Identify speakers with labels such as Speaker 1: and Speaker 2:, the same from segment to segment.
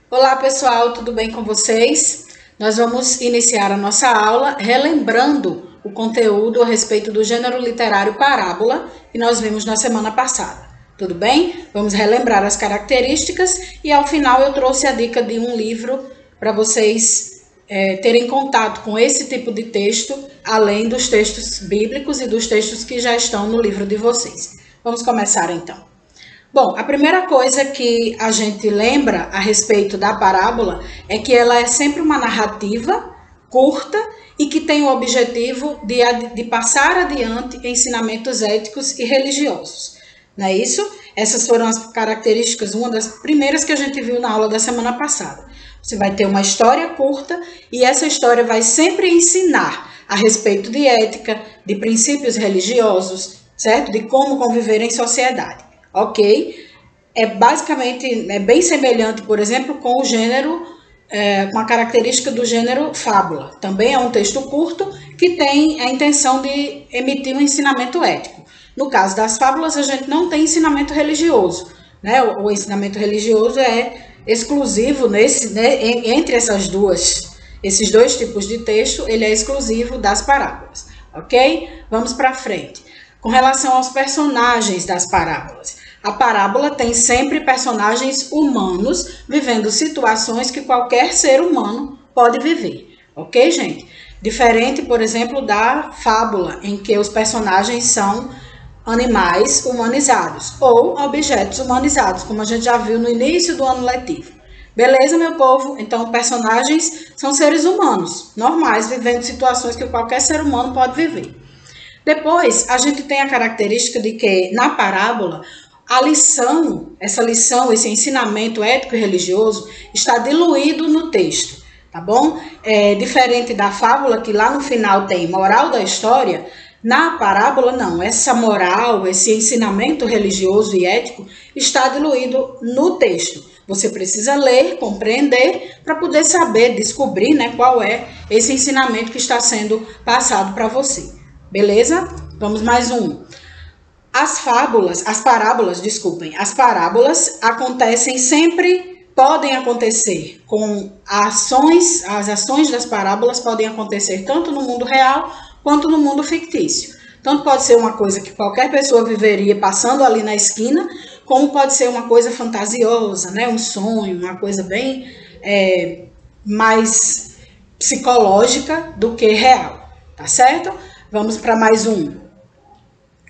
Speaker 1: Olá pessoal, tudo bem com vocês? Nós vamos iniciar a nossa aula relembrando o conteúdo a respeito do gênero literário parábola que nós vimos na semana passada. Tudo bem? Vamos relembrar as características e ao final eu trouxe a dica de um livro para vocês terem contato com esse tipo de texto, além dos textos bíblicos e dos textos que já estão no livro de vocês. Vamos começar então. Bom, a primeira coisa que a gente lembra a respeito da parábola é que ela é sempre uma narrativa curta e que tem o objetivo de passar adiante ensinamentos éticos e religiosos. Não é isso? Essas foram as características, uma das primeiras que a gente viu na aula da semana passada. Você vai ter uma história curta e essa história vai sempre ensinar a respeito de ética, de princípios religiosos, certo? De como conviver em sociedade. Ok? É bem semelhante, por exemplo, com o gênero, com a característica do gênero fábula. Também é um texto curto que tem a intenção de emitir um ensinamento ético. No caso das fábulas, a gente não tem ensinamento religioso, né? O ensinamento religioso é exclusivo entre esses dois tipos de texto, ele é exclusivo das parábolas, ok? Vamos para frente. Com relação aos personagens das parábolas, a parábola tem sempre personagens humanos vivendo situações que qualquer ser humano pode viver, ok, gente? Diferente, por exemplo, da fábula, em que os personagens são animais humanizados ou objetos humanizados, como a gente já viu no início do ano letivo. Beleza, meu povo? Então, personagens são seres humanos, normais, vivendo situações que qualquer ser humano pode viver. Depois, a gente tem a característica de que, na parábola, esse ensinamento ético e religioso está diluído no texto, tá bom? Diferente da fábula, que lá no final tem moral da história, na parábola não, essa moral, esse ensinamento religioso e ético está diluído no texto. Você precisa ler, compreender, para poder saber, descobrir, né, qual é esse ensinamento que está sendo passado para você. Beleza? Vamos mais um. As parábolas podem acontecer com as ações das parábolas podem acontecer tanto no mundo real quanto no mundo fictício. Tanto pode ser uma coisa que qualquer pessoa viveria passando ali na esquina, como pode ser uma coisa fantasiosa, né? Um sonho, uma coisa bem mais psicológica do que real, tá certo? Vamos para mais um.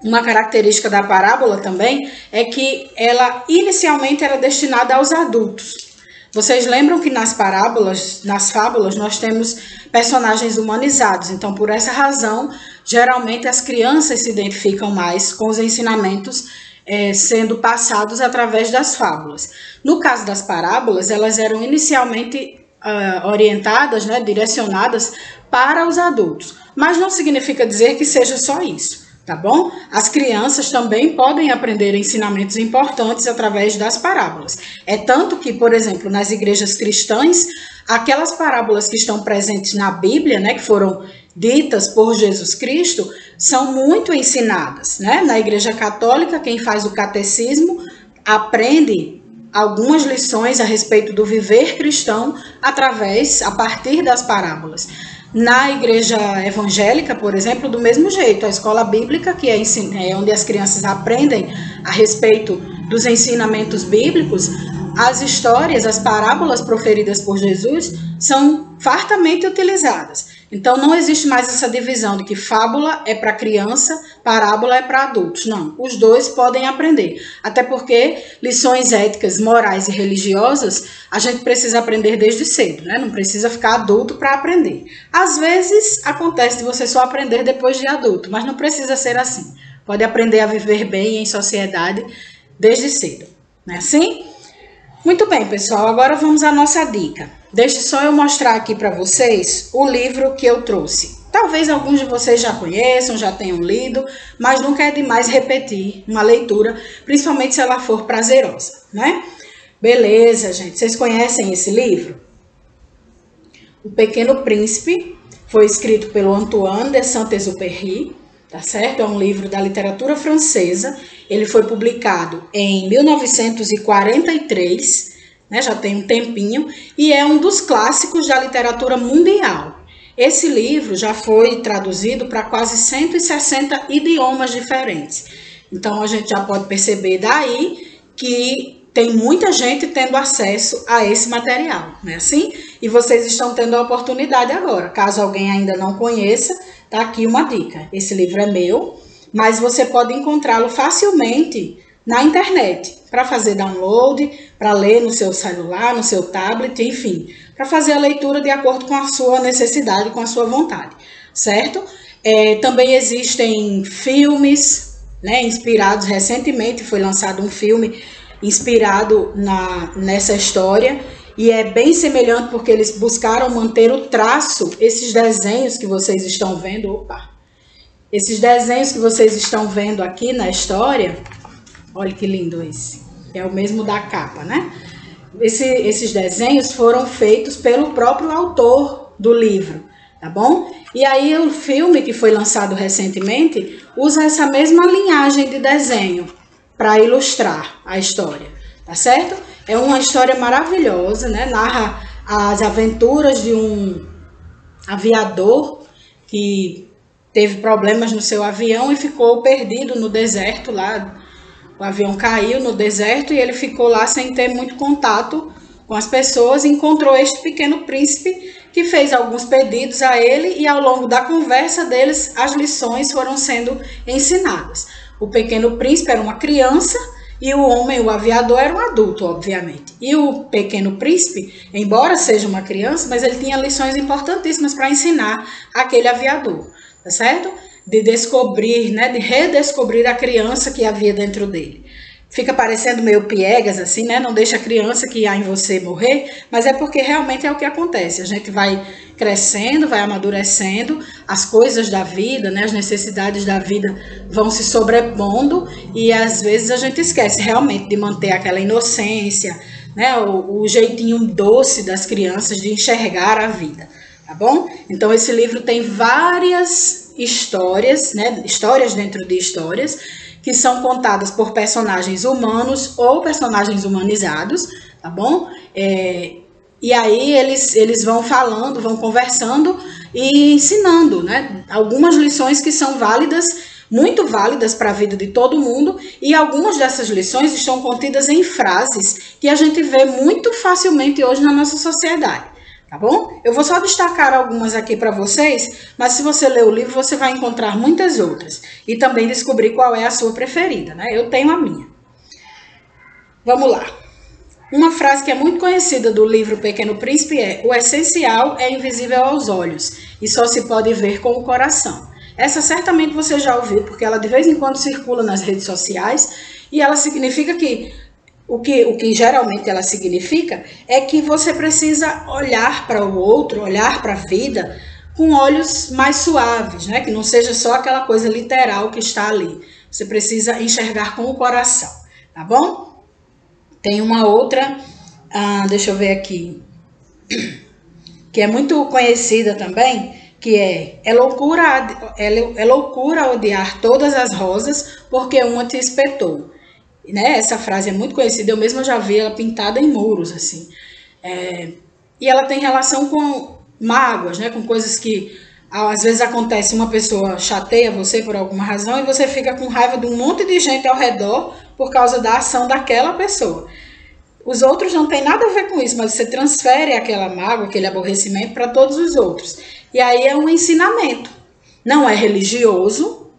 Speaker 1: Uma característica da parábola também é que ela inicialmente era destinada aos adultos. Vocês lembram que nas fábulas, nós temos personagens humanizados. Então, por essa razão, geralmente as crianças se identificam mais com os ensinamentos sendo passados através das fábulas. No caso das parábolas, elas eram inicialmente orientadas, né, direcionadas para os adultos. Mas não significa dizer que seja só isso. Tá bom? As crianças também podem aprender ensinamentos importantes através das parábolas. É tanto que, por exemplo, nas igrejas cristãs, aquelas parábolas que estão presentes na Bíblia, né, que foram ditas por Jesus Cristo, são muito ensinadas, né? Na igreja católica, quem faz o catecismo aprende algumas lições a respeito do viver cristão a partir das parábolas. Na igreja evangélica, por exemplo, do mesmo jeito, a escola bíblica, que é onde as crianças aprendem a respeito dos ensinamentos bíblicos, as parábolas proferidas por Jesus são fartamente utilizadas. Então, não existe mais essa divisão de que fábula é para criança, parábola é para adultos. Não, os dois podem aprender. Até porque lições éticas, morais e religiosas, a gente precisa aprender desde cedo, né? Não precisa ficar adulto para aprender. Às vezes, acontece de você só aprender depois de adulto, mas não precisa ser assim. Pode aprender a viver bem em sociedade desde cedo. Não é assim? Muito bem, pessoal, agora vamos à nossa dica. Deixe só eu mostrar aqui para vocês o livro que eu trouxe. Talvez alguns de vocês já conheçam, já tenham lido, mas nunca é demais repetir uma leitura, principalmente se ela for prazerosa, né? Beleza, gente, vocês conhecem esse livro? O Pequeno Príncipe foi escrito pelo Antoine de Saint-Exupéry, tá certo? É um livro da literatura francesa. Ele foi publicado em 1943 né? Já tem um tempinho, e é um dos clássicos da literatura mundial. Esse livro já foi traduzido para quase 160 idiomas diferentes. Então, a gente já pode perceber daí que tem muita gente tendo acesso a esse material, não é assim? E vocês estão tendo a oportunidade agora. Caso alguém ainda não conheça, tá aqui uma dica. Esse livro é meu, mas você pode encontrá-lo facilmente na internet, para fazer download, para ler no seu celular, no seu tablet, enfim, para fazer a leitura de acordo com a sua necessidade, com a sua vontade, certo? Também existem filmes, né, inspirados. Recentemente foi lançado um filme inspirado nessa história, e é bem semelhante porque eles buscaram manter o traço, esses desenhos que vocês estão vendo, esses desenhos que vocês estão vendo aqui na história, olha que lindo esse, é o mesmo da capa, né? Esses desenhos foram feitos pelo próprio autor do livro, tá bom? E aí o filme que foi lançado recentemente usa essa mesma linhagem de desenho para ilustrar a história, tá certo? É uma história maravilhosa, né? Narra as aventuras de um aviador que teve problemas no seu avião e ficou perdido no deserto lá. O avião caiu no deserto e ele ficou lá sem ter muito contato com as pessoas. Encontrou este pequeno príncipe que fez alguns pedidos a ele, e ao longo da conversa deles as lições foram sendo ensinadas. O pequeno príncipe era uma criança e o homem, o aviador, era um adulto, obviamente. E o pequeno príncipe, embora seja uma criança, mas ele tinha lições importantíssimas para ensinar aquele aviador, tá certo? De descobrir, né, de redescobrir a criança que havia dentro dele. Fica parecendo meio piegas assim, né? Não deixa a criança que há em você morrer, mas é porque realmente é o que acontece. A gente vai crescendo, vai amadurecendo, as coisas da vida, né, as necessidades da vida vão se sobrepondo, e às vezes a gente esquece realmente de manter aquela inocência, né, o jeitinho doce das crianças de enxergar a vida, tá bom? Então esse livro tem várias histórias, né, histórias dentro de histórias, que são contadas por personagens humanos ou personagens humanizados, tá bom? E aí eles vão falando, vão conversando e ensinando, né? Algumas lições que são válidas, muito válidas para a vida de todo mundo, e algumas dessas lições estão contidas em frases que a gente vê muito facilmente hoje na nossa sociedade. Tá bom? Eu vou só destacar algumas aqui para vocês, mas se você ler o livro, você vai encontrar muitas outras. E também descobrir qual é a sua preferida, né? Eu tenho a minha. Vamos lá. Uma frase que é muito conhecida do livro Pequeno Príncipe é: o essencial é invisível aos olhos e só se pode ver com o coração. Essa certamente você já ouviu, porque ela de vez em quando circula nas redes sociais, e ela significa que o que geralmente ela significa é que você precisa olhar para o outro, olhar para a vida com olhos mais suaves, né? Que não seja só aquela coisa literal que está ali. Você precisa enxergar com o coração, tá bom? Tem uma outra, deixa eu ver aqui, que é muito conhecida também, que é loucura odiar todas as rosas porque uma te espetou. Né? Essa frase é muito conhecida, eu mesma já vi ela pintada em muros, assim. E ela tem relação com mágoas, né? Com coisas que às vezes acontece, uma pessoa chateia você por alguma razão e você fica com raiva de um monte de gente ao redor por causa da ação daquela pessoa. Os outros não tem nada a ver com isso, mas você transfere aquela mágoa, aquele aborrecimento para todos os outros. E aí é um ensinamento. Não é religioso,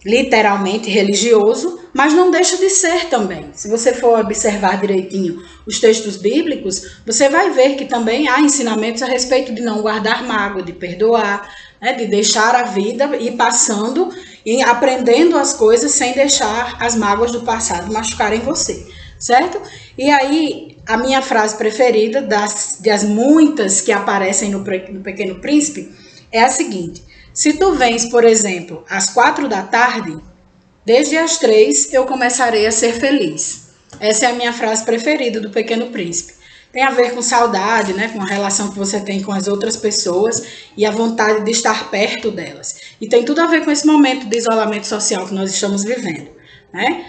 Speaker 1: literalmente religioso, mas não deixa de ser também. Se você for observar direitinho os textos bíblicos, você vai ver que também há ensinamentos a respeito de não guardar mágoa, de perdoar, né, de deixar a vida ir passando e aprendendo as coisas sem deixar as mágoas do passado machucarem você, certo? E aí, a minha frase preferida, das muitas que aparecem no Pequeno Príncipe, é a seguinte: se tu vens, por exemplo, às 4 da tarde, desde as 3 eu começarei a ser feliz. Essa é a minha frase preferida do Pequeno Príncipe. Tem a ver com saudade, né, com a relação que você tem com as outras pessoas e a vontade de estar perto delas. E tem tudo a ver com esse momento de isolamento social que nós estamos vivendo, né?